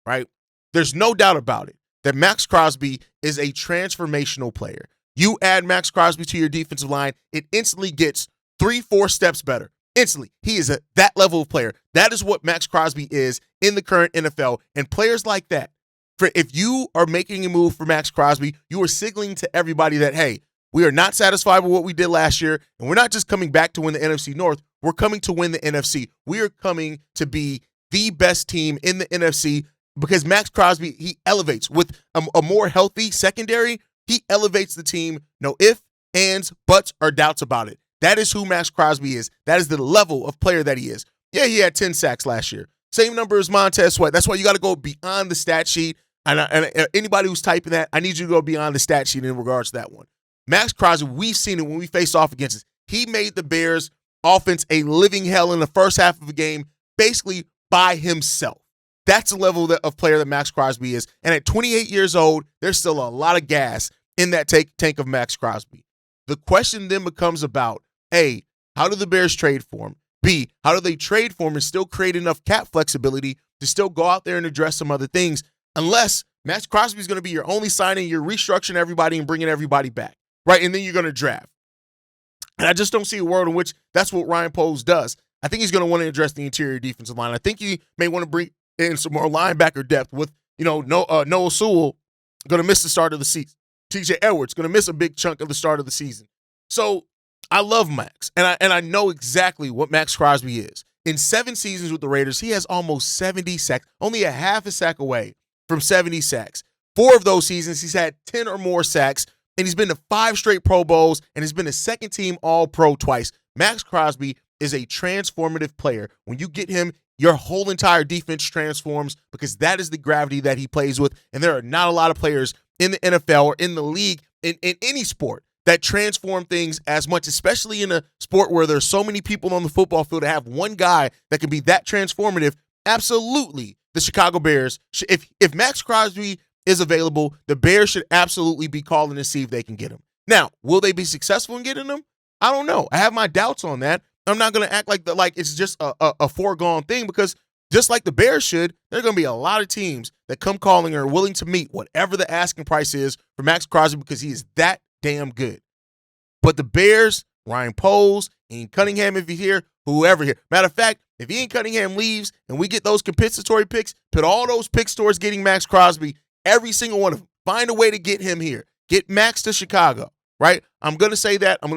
right? There's no doubt about it that Maxx Crosby is a transformational player. You add Maxx Crosby to your defensive line, it instantly gets 3-4 steps better. Instantly. He is that level of player. That is what Maxx Crosby is in the current NFL. And players like that, if you are making a move for Maxx Crosby, you are signaling to everybody that, hey, we are not satisfied with what we did last year, and we're not just coming back to win the NFC North. We're coming to win the NFC. We are coming to be the best team in the NFC because Maxx Crosby, he elevates with a more healthy secondary. He elevates the team. No ifs, ands, buts, or doubts about it. That is who Maxx Crosby is. That is the level of player that he is. Yeah, he had 10 sacks last year. Same number as Montez Sweat. That's why you got to go beyond the stat sheet. And anybody who's typing that, I need you to go beyond the stat sheet in regards to that one. Maxx Crosby, we've seen it when we faced off against us. He made the Bears offense a living hell in the first half of the game, basically by himself. That's the level of player that Maxx Crosby is. And at 28 years old, there's still a lot of gas in that tank of Maxx Crosby. The question then becomes about, A, how do the Bears trade for him? B, how do they trade for him and still create enough cap flexibility to still go out there and address some other things? Unless Maxx Crosby is going to be your only signing, you're restructuring everybody and bringing everybody back, right? And then you're going to draft. And I just don't see a world in which that's what Ryan Poles does. I think he's going to want to address the interior defensive line. I think he may want to bring in some more linebacker depth with, Noah Sewell going to miss the start of the season. TJ Edwards going to miss a big chunk of the start of the season. So I love Max, and I know exactly what Maxx Crosby is. In 7 seasons with the Raiders, he has almost 70 sacks, only a half a sack away from 70 sacks. 4 of those seasons, he's had 10 or more sacks, and he's been to 5 straight Pro Bowls, and has been a second-team All-Pro twice. Maxx Crosby is a transformative player. When you get him, your whole entire defense transforms because that is the gravity that he plays with, and there are not a lot of players in the NFL or in the league, in any sport, that transform things as much, especially in a sport where there's so many people on the football field to have one guy that can be that transformative. Absolutely, the Chicago Bears, if Maxx Crosby is available, the Bears should absolutely be calling to see if they can get him. Now, will they be successful in getting him? I don't know. I have my doubts on that. I'm not going to act like it's just a foregone thing because just like the Bears should, there are going to be a lot of teams that come calling or are willing to meet whatever the asking price is for Maxx Crosby because he is that damn good. But the Bears, Ryan Poles, Ian Cunningham, if he's here, whoever here. Matter of fact, if Ian Cunningham leaves and we get those compensatory picks, put all those picks towards getting Maxx Crosby, every single one of them. Find a way to get him here. Get Max to Chicago, right? I'm going to say that. I'm going to